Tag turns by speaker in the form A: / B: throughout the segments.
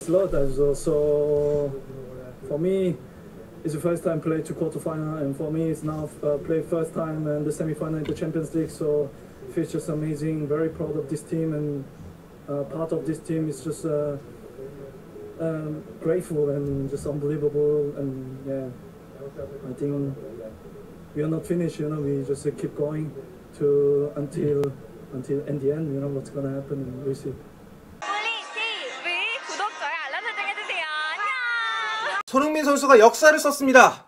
A: A lot as well. So for me, it's the first time play to quarterfinal, and for me, it's now play first time in the semi-final in the Champions League. So it's just amazing. Very proud of this team, and part of this team is just grateful and just unbelievable. And yeah, I think we are not finished. You know, we just keep going to until in the end. You know what's gonna happen, and we see.
B: 손흥민 선수가 역사를 썼습니다.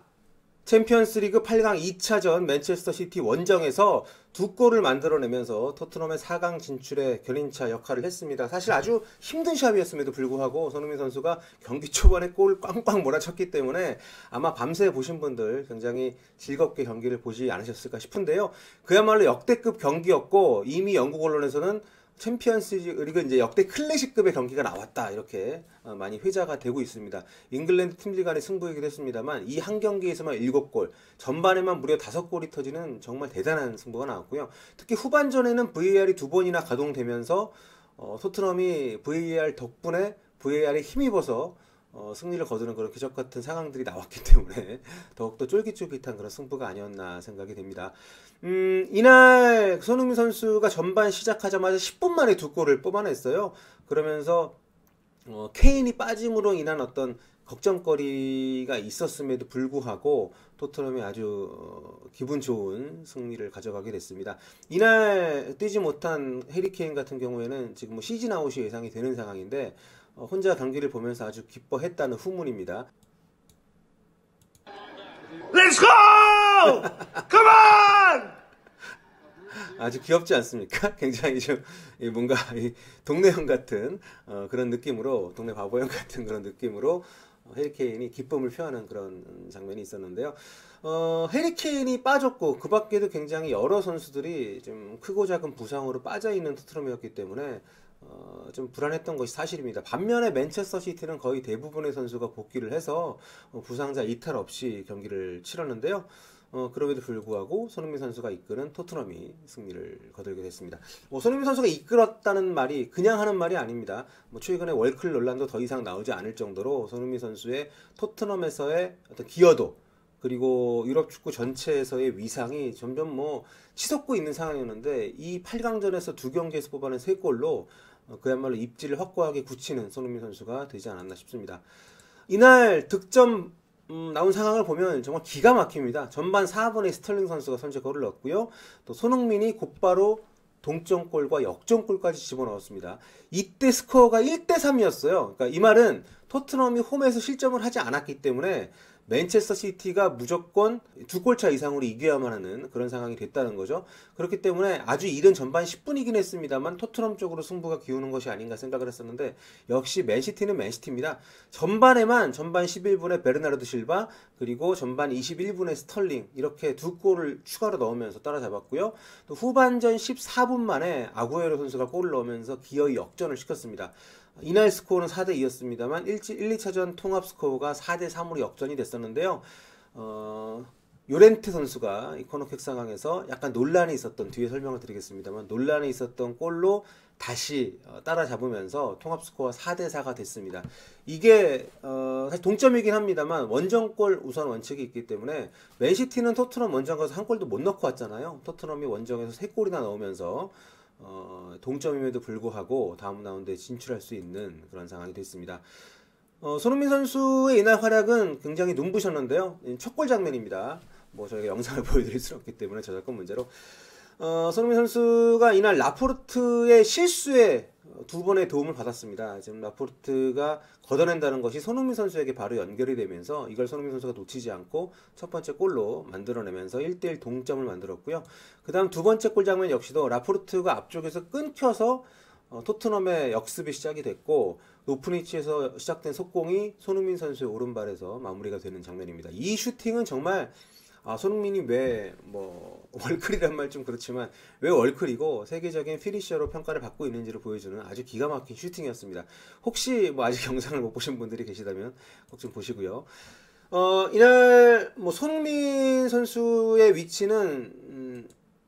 B: 챔피언스리그 8강 2차전 맨체스터 시티 원정에서 2골을 만들어내면서 토트넘의 4강 진출에 견인차 역할을 했습니다. 사실 아주 힘든 시합이었음에도 불구하고 손흥민 선수가 경기 초반에 골을 꽝꽝 몰아쳤기 때문에 아마 밤새 보신 분들 굉장히 즐겁게 경기를 보지 않으셨을까 싶은데요. 그야말로 역대급 경기였고 이미 영국 언론에서는 챔피언스리그 이제 역대 클래식급의 경기가 나왔다 이렇게 많이 회자가 되고 있습니다. 잉글랜드 팀들 간의 승부이기도 했습니다만 이 한 경기에서만 7골, 전반에만 무려 5골이 터지는 정말 대단한 승부가 나왔고요. 특히 후반전에는 VAR이 2번이나 가동되면서 토트넘이 VAR 덕분에 VAR에 힘입어서 승리를 거두는 그런 기적 같은 상황들이 나왔기 때문에 더욱더 쫄깃쫄깃한 그런 승부가 아니었나 생각이 됩니다. 이날 손흥민 선수가 전반 시작하자마자 10분 만에 2골을 뽑아냈어요. 그러면서 케인이 빠짐으로 인한 어떤 걱정거리가 있었음에도 불구하고 토트넘이 아주 기분 좋은 승리를 가져가게 됐습니다. 이날 뛰지 못한 해리 케인 같은 경우에는 지금 뭐 시즌 아웃이 예상이 되는 상황인데 혼자 경기를 보면서 아주 기뻐했다는 후문입니다.
C: Let's go! Come on!
B: 아주 귀엽지 않습니까? 굉장히 좀 뭔가 동네 형 같은 그런 느낌으로, 동네 바보 형 같은 그런 느낌으로 해리 케인이 기쁨을 표하는 그런 장면이 있었는데요. 해리 케인이 빠졌고 그 밖에도 굉장히 여러 선수들이 좀 크고 작은 부상으로 빠져있는 토트넘이었기 때문에 좀 불안했던 것이 사실입니다. 반면에 맨체스터 시티는 거의 대부분의 선수가 복귀를 해서 부상자 이탈 없이 경기를 치렀는데요. 그럼에도 불구하고 손흥민 선수가 이끄는 토트넘이 승리를 거두게 됐습니다. 손흥민 선수가 이끌었다는 말이 그냥 하는 말이 아닙니다. 최근에 월클 논란도 더 이상 나오지 않을 정도로 손흥민 선수의 토트넘에서의 어떤 기여도 그리고 유럽 축구 전체에서의 위상이 점점 치솟고 있는 상황이었는데 이 8강전에서 2경기에서 뽑아낸 3골로 그야말로 입지를 확고하게 굳히는 손흥민 선수가 되지 않았나 싶습니다. 이날 득점 나온 상황을 보면 정말 기가 막힙니다. 전반 4분에 스털링 선수가 선제골을 넣었고요. 또 손흥민이 곧바로 동점골과 역전골까지 집어넣었습니다. 이때 스코어가 1대3이었어요. 그러니까 이 말은 토트넘이 홈에서 실점을 하지 않았기 때문에 맨체스터 시티가 무조건 2골차 이상으로 이겨야만 하는 그런 상황이 됐다는 거죠. 그렇기 때문에 아주 이른 전반 10분이긴 했습니다만 토트넘 쪽으로 승부가 기우는 것이 아닌가 생각을 했었는데 역시 맨시티는 맨시티입니다. 전반 11분에 베르나르도 실바 그리고 전반 21분에 스털링 이렇게 2골을 추가로 넣으면서 따라잡았고요. 또 후반전 14분 만에 아구에로 선수가 골을 넣으면서 기어이 역전을 시켰습니다. 이날 스코어는 4대2였습니다만 1, 2차전 통합 스코어가 4대3으로 역전이 됐었는데요. 요렌트 선수가 이 코너킥 상황에서 약간 논란이 있었던, 뒤에 설명을 드리겠습니다만 논란이 있었던 골로 다시 따라잡으면서 통합 스코어가 4대4가 됐습니다. 이게 사실 동점이긴 합니다만 원정골 우선 원칙이 있기 때문에 맨시티는 토트넘 원정 가서 한 골도 못 넣고 왔잖아요. 토트넘이 원정에서 3골이나 넣으면서 동점임에도 불구하고 다음 라운드에 진출할 수 있는 그런 상황이 됐습니다. 손흥민 선수의 이날 활약은 굉장히 눈부셨는데요. 첫 골 장면입니다. 저희가 영상을 보여드릴 수 없기 때문에 저작권 문제로 손흥민 선수가 이날 라포르트의 실수에 2번의 도움을 받았습니다. 지금 라포르트가 걷어낸다는 것이 손흥민 선수에게 바로 연결이 되면서 이걸 손흥민 선수가 놓치지 않고 첫 번째 골로 만들어내면서 1대1 동점을 만들었고요. 그 다음 두 번째 골 장면 역시도 라포르트가 앞쪽에서 끊겨서 토트넘의 역습이 시작이 됐고 높은 위치에서 시작된 속공이 손흥민 선수의 오른발에서 마무리가 되는 장면입니다. 이 슈팅은 정말 손흥민이 왜 월클이란 말 좀 그렇지만 왜 월클이고 세계적인 피니셔로 평가를 받고 있는지를 보여주는 아주 기가 막힌 슈팅이었습니다. 혹시 아직 영상을 못 보신 분들이 계시다면 꼭 좀 보시고요. 이날 손흥민 선수의 위치는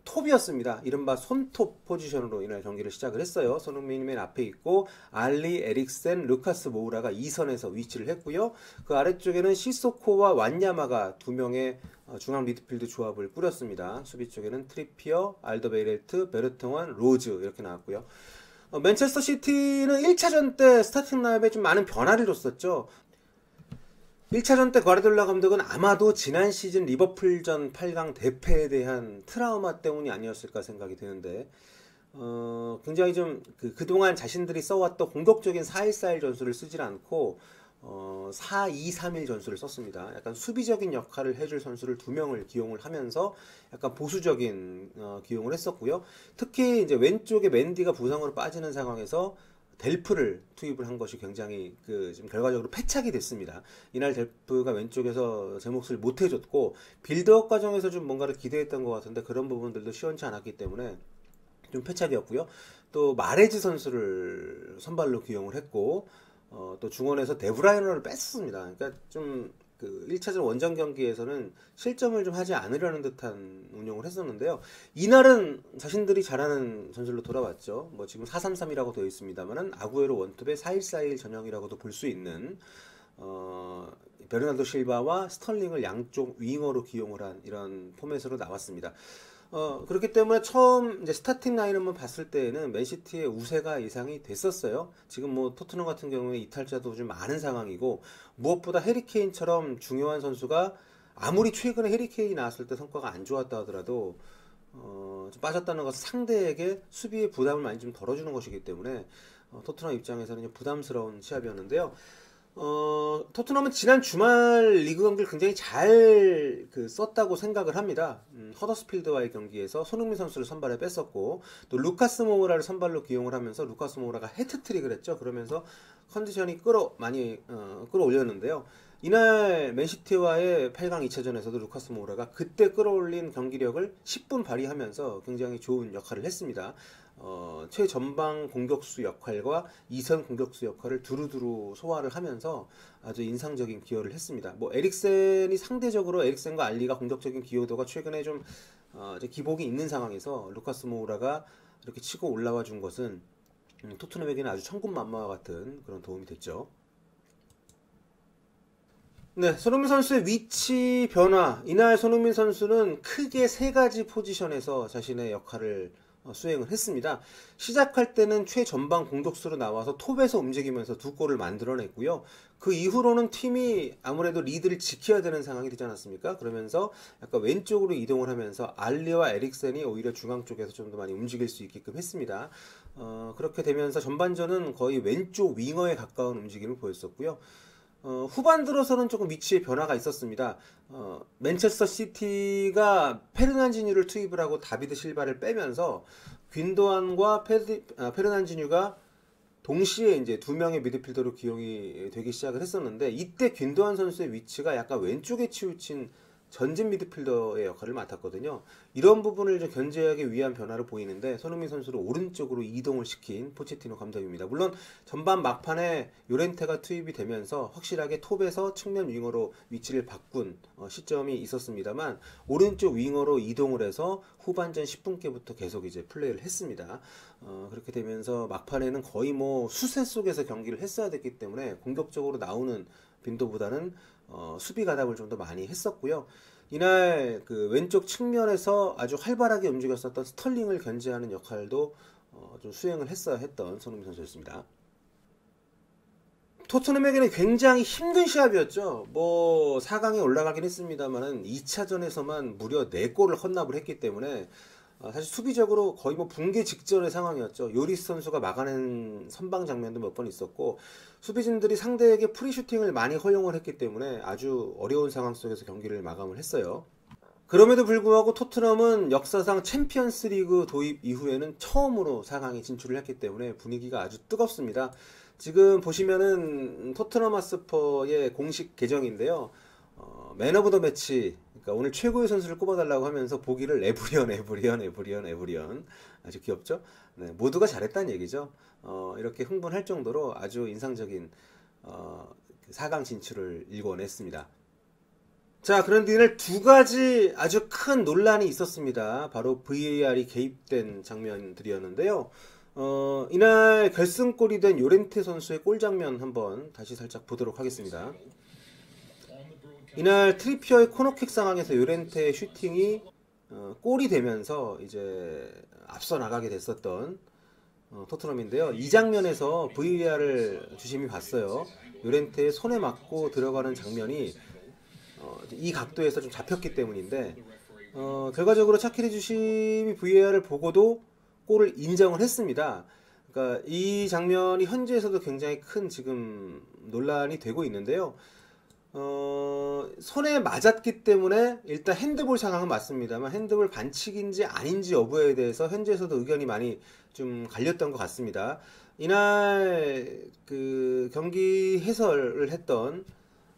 B: 톱이었습니다. 이른바 손톱 포지션으로 이날 경기를 시작을 했어요. 손흥민이 맨 앞에 있고 알리, 에릭센, 루카스 모우라가 2선에서 위치를 했고요. 그 아래쪽에는 시소코와 완야마가 두 명의 중앙 미드필드 조합을 꾸렸습니다. 수비 쪽에는 트리피어, 알더베이렐트, 베르통원, 로즈 이렇게 나왔고요. 맨체스터 시티는 1차전 때 스타팅 라인업에 좀 많은 변화를 줬었죠. 1차전 때 과르디올라 감독은 아마도 지난 시즌 리버풀전 8강 대패에 대한 트라우마 때문이 아니었을까 생각이 드는데 굉장히 좀 그동안 자신들이 써왔던 공격적인 4-1-4-1 전술을 쓰질 않고 4-2-3-1 전술을 썼습니다. 약간 수비적인 역할을 해줄 선수를 2명을 기용을 하면서 약간 보수적인 기용을 했었고요. 특히 이제 왼쪽에 맨디가 부상으로 빠지는 상황에서 델프를 투입을 한 것이 굉장히 지금 결과적으로 패착이 됐습니다. 이날 델프가 왼쪽에서 제 몫을 못 해줬고 빌드업 과정에서 좀 뭔가를 기대했던 것 같은데 그런 부분들도 시원치 않았기 때문에 좀 패착이었고요. 또 마레즈 선수를 선발로 기용을 했고 또 중원에서 데브라이너를 뺐습니다. 그러니까 좀 1차전 원정 경기에서는 실점을 좀 하지 않으려는 듯한 운영을 했었는데요. 이날은 자신들이 잘하는 전술로 돌아왔죠. 뭐 지금 4-3-3이라고 되어 있습니다만은 아구에로 원톱의 4-1-4-1 전형이라고도 볼 수 있는 베르나르도 실바와 스털링을 양쪽 윙어로 기용을 한 이런 포맷으로 나왔습니다. 그렇기 때문에 처음 이제 스타팅 라인업만 봤을 때에는 맨시티의 우세가 예상이 됐었어요. 지금 뭐 토트넘 같은 경우에 이탈자도 좀 많은 상황이고 무엇보다 해리케인처럼 중요한 선수가 아무리 최근에 해리케인이 나왔을 때 성과가 안 좋았다 하더라도 좀 빠졌다는 것은 상대에게 수비의 부담을 많이 좀 덜어주는 것이기 때문에 토트넘 입장에서는 좀 부담스러운 시합이었는데요. 토트넘은 지난 주말 리그 경기를 굉장히 잘 썼다고 생각을 합니다. 허더스필드와의 경기에서 손흥민 선수를 선발에 뺐었고 또 루카스 모우라를 선발로 기용을 하면서 루카스 모우라가 해트트릭을 했죠. 그러면서 컨디션이 많이 끌어올렸는데요. 이날 맨시티와의 8강 2차전에서도 루카스 모우라가 그때 끌어올린 경기력을 10분 발휘하면서 굉장히 좋은 역할을 했습니다. 최전방 공격수 역할과 2선 공격수 역할을 두루두루 소화를 하면서 아주 인상적인 기여를 했습니다. 뭐 에릭센이 상대적으로 에릭센과 알리가 공격적인 기여도가 최근에 좀 기복이 있는 상황에서 루카스 모우라가 이렇게 치고 올라와 준 것은 토트넘에게는 아주 천군만마와 같은 그런 도움이 됐죠. 네, 손흥민 선수의 위치 변화. 이날 손흥민 선수는 크게 3가지 포지션에서 자신의 역할을 수행을 했습니다. 시작할 때는 최전방 공격수로 나와서 톱에서 움직이면서 2골을 만들어냈고요. 그 이후로는 팀이 아무래도 리드를 지켜야 되는 상황이 되지 않았습니까? 그러면서 약간 왼쪽으로 이동을 하면서 알리와 에릭센이 오히려 중앙 쪽에서 좀 더 많이 움직일 수 있게끔 했습니다. 그렇게 되면서 전반전은 거의 왼쪽 윙어에 가까운 움직임을 보였었고요. 후반 들어서는 조금 위치의 변화가 있었습니다. 맨체스터 시티가 페르난지뉴를 투입을 하고 다비드 실바를 빼면서 귄도안과 페르난지뉴가 동시에 이제 2명의 미드필더로 기용이 되기 시작을 했었는데 이때 귄도안 선수의 위치가 약간 왼쪽에 치우친 전진 미드필더의 역할을 맡았거든요. 이런 부분을 좀 견제하기 위한 변화를 보이는데 손흥민 선수를 오른쪽으로 이동을 시킨 포체티노 감독입니다. 물론 전반 막판에 요렌테가 투입이 되면서 확실하게 톱에서 측면 윙어로 위치를 바꾼 시점이 있었습니다만 오른쪽 윙어로 이동을 해서 후반전 10분께부터 계속 이제 플레이를 했습니다. 그렇게 되면서 막판에는 거의 뭐 수세 속에서 경기를 했어야 됐기 때문에 공격적으로 나오는 빈도보다는 수비 가담을 좀 더 많이 했었고요. 이날 왼쪽 측면에서 아주 활발하게 움직였었던 스털링을 견제하는 역할도 좀 수행을 했어야 했던 손흥민 선수였습니다. 토트넘에게는 굉장히 힘든 시합이었죠. 뭐 4강에 올라가긴 했습니다만은 2차전에서만 무려 4골을 헌납을 했기 때문에 사실 수비적으로 거의 뭐 붕괴 직전의 상황이었죠. 요리스 선수가 막아낸 선방 장면도 몇 번 있었고 수비진들이 상대에게 프리슈팅을 많이 허용을 했기 때문에 아주 어려운 상황 속에서 경기를 마감을 했어요. 그럼에도 불구하고 토트넘은 역사상 챔피언스 리그 도입 이후에는 처음으로 4강에 진출을 했기 때문에 분위기가 아주 뜨겁습니다. 지금 보시면은 토트넘 핫스퍼의 공식 계정인데요. 맨 오브 더 매치, 그러니까 오늘 최고의 선수를 꼽아달라고 하면서 보기를 에브리언 아주 귀엽죠? 네, 모두가 잘했다는 얘기죠. 이렇게 흥분할 정도로 아주 인상적인 4강 진출을 일궈냈습니다. 자, 그런데 이날 두 가지 아주 큰 논란이 있었습니다. 바로 VAR이 개입된 장면들이었는데요. 이날 결승골이 된 요렌테 선수의 골 장면 한번 다시 살짝 보도록 하겠습니다. 이날 트리피어의 코너킥 상황에서 요렌테의 슈팅이 골이 되면서 이제 앞서 나가게 됐었던 토트넘인데요. 이 장면에서 VAR을 주심이 봤어요. 요렌테의 손에 맞고 들어가는 장면이 이 각도에서 좀 잡혔기 때문인데 결과적으로 차키리 주심이 VAR을 보고도 골을 인정을 했습니다. 그러니까 이 장면이 현지에서도 굉장히 큰 지금 논란이 되고 있는데요. 손에 맞았기 때문에 일단 핸드볼 상황은 맞습니다만 핸드볼 반칙인지 아닌지 여부에 대해서 현지에서도 의견이 많이 좀 갈렸던 것 같습니다. 이날 그 경기 해설을 했던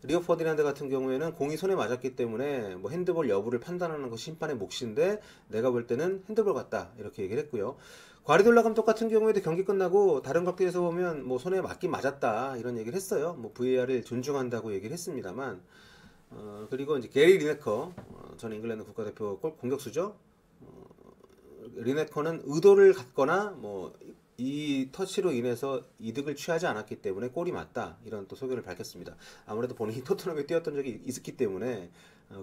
B: 리오 퍼디난드 같은 경우에는 공이 손에 맞았기 때문에 뭐 핸드볼 여부를 판단하는 것 심판의 몫인데 내가 볼 때는 핸드볼 같다 이렇게 얘기를 했고요. 과르디올라 감독 같은 경우에도 경기 끝나고 다른 각도에서 보면 뭐 손에 맞긴 맞았다 이런 얘기를 했어요. 뭐 VAR을 존중한다고 얘기를 했습니다만 그리고 이제 게리 리네커 전 잉글랜드 국가대표 공격수죠. 리네커는 의도를 갖거나 뭐 이 터치로 인해서 이득을 취하지 않았기 때문에 골이 맞다 이런 또 소견을 밝혔습니다. 아무래도 본인이 토트넘에 뛰었던 적이 있었기 때문에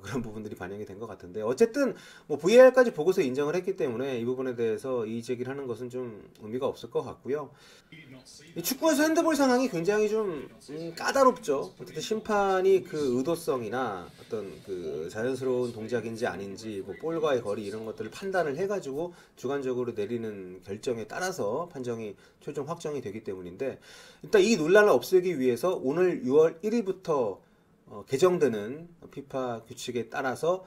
B: 그런 부분들이 반영이 된 것 같은데 어쨌든 뭐 VAR까지 보고서 인정을 했기 때문에 이 부분에 대해서 이의 제기를 하는 것은 좀 의미가 없을 것 같고요. 이 축구에서 핸드볼 상황이 굉장히 좀 까다롭죠. 어쨌든 심판이 그 의도성이나 어떤 그 자연스러운 동작인지 아닌지 뭐 볼과의 거리 이런 것들을 판단을 해가지고 주관적으로 내리는 결정에 따라서 판정이 최종 확정이 되기 때문인데 일단 이 논란을 없애기 위해서 오늘 6월 1일부터 개정되는 피파 규칙에 따라서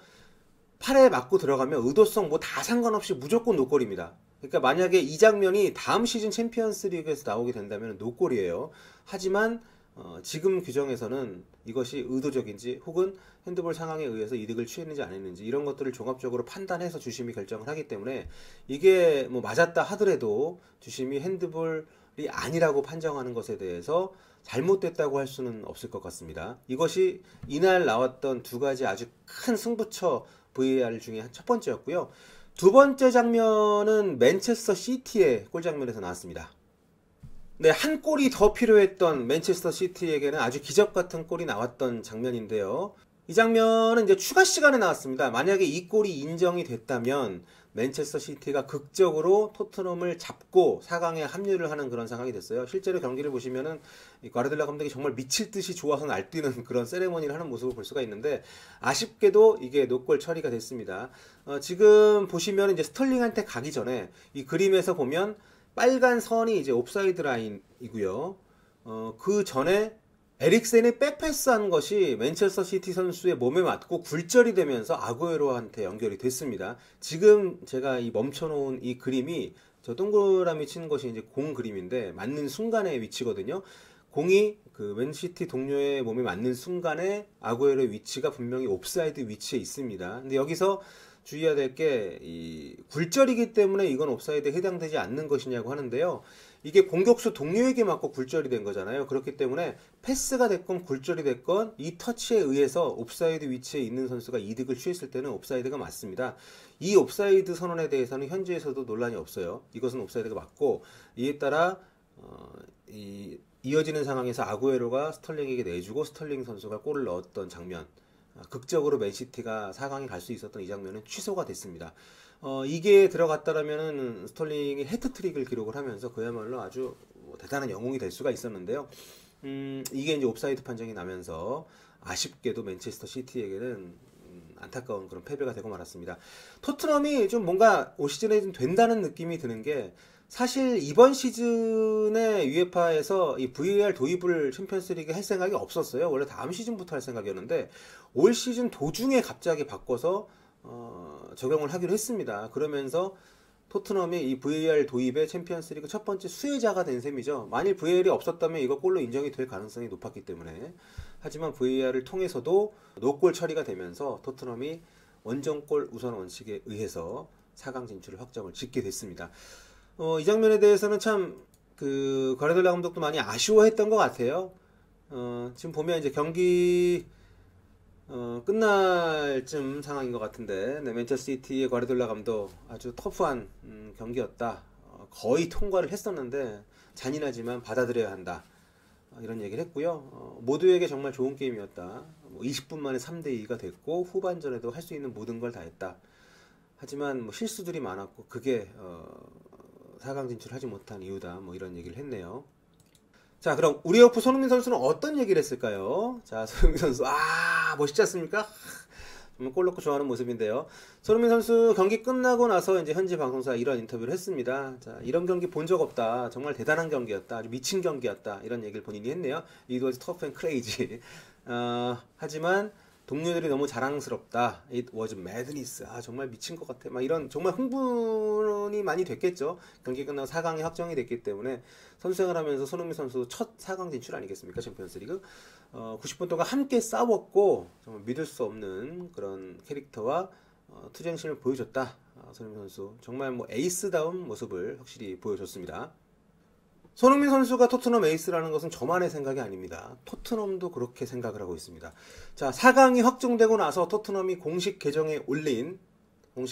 B: 팔에 맞고 들어가면 의도성 뭐 다 상관없이 무조건 노골입니다. 그러니까 만약에 이 장면이 다음 시즌 챔피언스 리그에서 나오게 된다면 노골이에요. 하지만 지금 규정에서는 이것이 의도적인지 혹은 핸드볼 상황에 의해서 이득을 취했는지 안 했는지 이런 것들을 종합적으로 판단해서 주심이 결정을 하기 때문에 이게 뭐 맞았다 하더라도 주심이 핸드볼이 아니라고 판정하는 것에 대해서 잘못됐다고 할 수는 없을 것 같습니다. 이것이 이날 나왔던 두 가지 아주 큰 승부처 VAR 중에 첫 번째였고요. 두 번째 장면은 맨체스터 시티의 골 장면에서 나왔습니다. 네, 한 골이 더 필요했던 맨체스터 시티에게는 아주 기적 같은 골이 나왔던 장면인데요. 이 장면은 이제 추가 시간에 나왔습니다. 만약에 이 골이 인정이 됐다면 맨체스터 시티가 극적으로 토트넘을 잡고 4강에 합류를 하는 그런 상황이 됐어요. 실제로 경기를 보시면은 과르디올라 감독이 정말 미칠 듯이 좋아서 날뛰는 그런 세레머니를 하는 모습을 볼 수가 있는데 아쉽게도 이게 노골 처리가 됐습니다. 지금 보시면 이제 스털링한테 가기 전에 이 그림에서 보면 빨간 선이 이제 옵사이드 라인이고요. 그 전에 에릭센이 백패스한 것이 맨체스터 시티 선수의 몸에 맞고 굴절이 되면서 아구에로한테 연결이 됐습니다. 지금 제가 이 멈춰놓은 이 그림이 저 동그라미 친 것이 이제 공 그림인데 맞는 순간의 위치거든요. 공이 그 맨시티 동료의 몸에 맞는 순간에 아구에로의 위치가 분명히 옵사이드 위치에 있습니다. 근데 여기서 주의해야 될 게 이 굴절이기 때문에 이건 옵사이드에 해당되지 않는 것이냐고 하는데요. 이게 공격수 동료에게 맞고 굴절이 된 거잖아요. 그렇기 때문에 패스가 됐건 굴절이 됐건 이 터치에 의해서 옵사이드 위치에 있는 선수가 이득을 취했을 때는 옵사이드가 맞습니다. 이 옵사이드 선언에 대해서는 현지에서도 논란이 없어요. 이것은 옵사이드가 맞고 이에 따라 이어지는 상황에서 아구에로가 스털링에게 내주고 스털링 선수가 골을 넣었던 장면, 극적으로 맨시티가 4강에 갈 수 있었던 이 장면은 취소가 됐습니다. 이게 들어갔다라면은 스털링이 해트트릭을 기록을 하면서 그야말로 아주 대단한 영웅이 될 수가 있었는데요. 이게 이제 옵사이드 판정이 나면서 아쉽게도 맨체스터 시티에게는 안타까운 그런 패배가 되고 말았습니다. 토트넘이 좀 뭔가 올 시즌에 좀 된다는 느낌이 드는 게 사실 이번 시즌에 UEFA에서 이 VAR 도입을 챔피언스리그에 할 생각이 없었어요. 원래 다음 시즌부터 할 생각이었는데 올 시즌 도중에 갑자기 바꿔서 적용을 하기로 했습니다. 그러면서 토트넘이 이 VAR 도입의 챔피언스리그 첫 번째 수혜자가 된 셈이죠. 만일 VAR이 없었다면 이거 골로 인정이 될 가능성이 높았기 때문에 하지만 VAR을 통해서도 노골 처리가 되면서 토트넘이 원정골 우선 원칙에 의해서 4강 진출을 확정을 짓게 됐습니다. 이 장면에 대해서는 참 그 과르디올라 감독도 많이 아쉬워했던 것 같아요. 지금 보면 이제 경기 끝날 쯤 상황인 것 같은데, 네, 맨체스터시티의 과르디올라 감독 아주 터프한 경기였다. 거의 통과를 했었는데 잔인하지만 받아들여야 한다. 이런 얘기를 했고요. 모두에게 정말 좋은 게임이었다. 20분 만에 3대2가 됐고 후반전에도 할 수 있는 모든 걸 다 했다. 하지만 실수들이 많았고 그게 4강 진출하지 못한 이유다. 이런 얘기를 했네요. 자, 그럼 우리 오프 손흥민 선수는 어떤 얘기를 했을까요? 자, 손흥민 선수 멋있지 않습니까? 정말 골 넣고 좋아하는 모습인데요. 손흥민 선수 경기 끝나고 나서 이제 현지 방송사 이런 인터뷰를 했습니다. 자, 이런 경기 본 적 없다. 정말 대단한 경기였다. 아주 미친 경기였다. 이런 얘기를 본인이 했네요. It was tough and crazy. 하지만 동료들이 너무 자랑스럽다. It was madness. 정말 미친 것 같아. 이런 정말 흥분이 많이 됐겠죠. 경기 끝나고 4강이 확정이 됐기 때문에 선수생활 하면서 손흥민 선수 첫 4강 진출 아니겠습니까? 챔피언스리그. 90분 동안 함께 싸웠고 정말 믿을 수 없는 그런 캐릭터와 투쟁심을 보여줬다. 손흥민 선수 정말 에이스다운 모습을 확실히 보여줬습니다. 손흥민 선수가 토트넘 에이스라는 것은 저만의 생각이 아닙니다. 토트넘도 그렇게 생각을 하고 있습니다. 자, 4강이 확정되고 나서 토트넘이 공식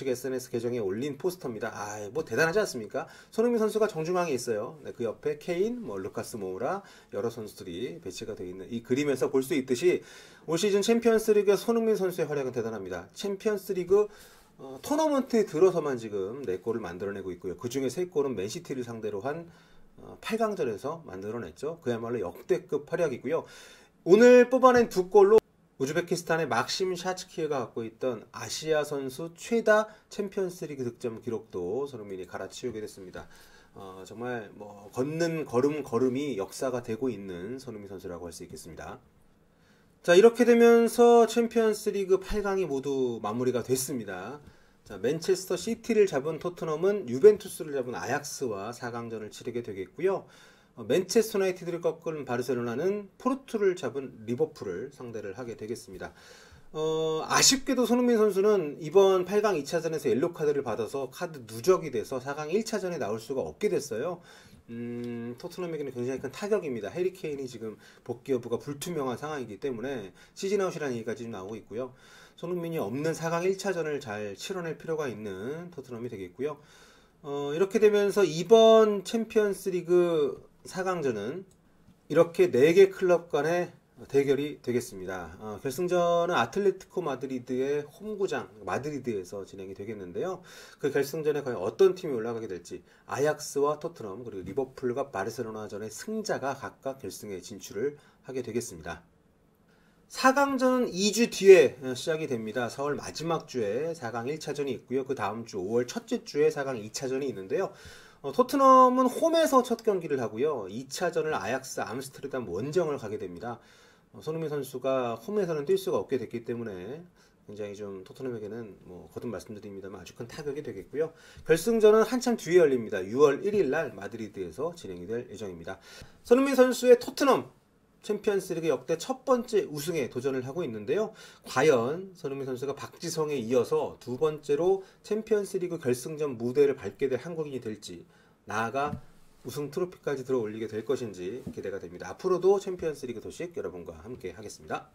B: SNS 계정에 올린 포스터입니다. 대단하지 않습니까? 손흥민 선수가 정중앙에 있어요. 네, 그 옆에 케인, 루카스 모우라 여러 선수들이 배치가 되어 있는 이 그림에서 볼 수 있듯이 올 시즌 챔피언스리그 손흥민 선수의 활약은 대단합니다. 챔피언스리그 토너먼트에 들어서만 지금 4골을 만들어내고 있고요. 그 중에 3골은 맨시티를 상대로 한 8강전에서 만들어냈죠. 그야말로 역대급 활약이고요. 오늘 뽑아낸 2골로 우즈베키스탄의 막심 샤츠키가 갖고 있던 아시아 선수 최다 챔피언스리그 득점 기록도 손흥민이 갈아치우게 됐습니다. 정말 걷는 걸음이 역사가 되고 있는 손흥민 선수라고 할 수 있겠습니다. 자, 이렇게 되면서 챔피언스리그 8강이 모두 마무리가 됐습니다. 자, 맨체스터 시티를 잡은 토트넘은 유벤투스를 잡은 아약스와 4강전을 치르게 되겠고요. 맨체스터 유나이티드를 꺾은 바르셀로나는 포르투를 잡은 리버풀을 상대를 하게 되겠습니다. 아쉽게도 손흥민 선수는 이번 8강 2차전에서 옐로 카드를 받아서 카드 누적이 돼서 4강 1차전에 나올 수가 없게 됐어요. 토트넘에게는 굉장히 큰 타격입니다. 해리 케인이 지금 복귀 여부가 불투명한 상황이기 때문에 시즌 아웃이라는 얘기가 지금 나오고 있고요. 손흥민이 없는 4강 1차전을 잘 치러낼 필요가 있는 토트넘이 되겠고요. 이렇게 되면서 이번 챔피언스리그 4강전은 이렇게 4개 클럽 간의 대결이 되겠습니다. 결승전은 아틀레티코 마드리드의 홈구장 마드리드에서 진행이 되겠는데요. 그 결승전에 과연 어떤 팀이 올라가게 될지 아약스와 토트넘 그리고 리버풀과 바르셀로나전의 승자가 각각 결승에 진출을 하게 되겠습니다. 4강전은 2주 뒤에 시작이 됩니다. 4월 마지막 주에 4강 1차전이 있고요. 그 다음 주 5월 첫째 주에 4강 2차전이 있는데요. 토트넘은 홈에서 첫 경기를 하고요. 2차전을 아약스 암스테르담 원정을 가게 됩니다. 손흥민 선수가 홈에서는 뛸 수가 없게 됐기 때문에 굉장히 좀 토트넘에게는 거듭 말씀드립니다만 아주 큰 타격이 되겠고요. 결승전은 한참 뒤에 열립니다. 6월 1일 날 마드리드에서 진행이 될 예정입니다. 손흥민 선수의 토트넘 챔피언스리그 역대 첫 번째 우승에 도전을 하고 있는데요. 과연 손흥민 선수가 박지성에 이어서 두 번째로 챔피언스리그 결승전 무대를 밟게 될 한국인이 될지 나아가 우승 트로피까지 들어 올리게 될 것인지 기대가 됩니다. 앞으로도 챔피언스리그 소식 여러분과 함께 하겠습니다.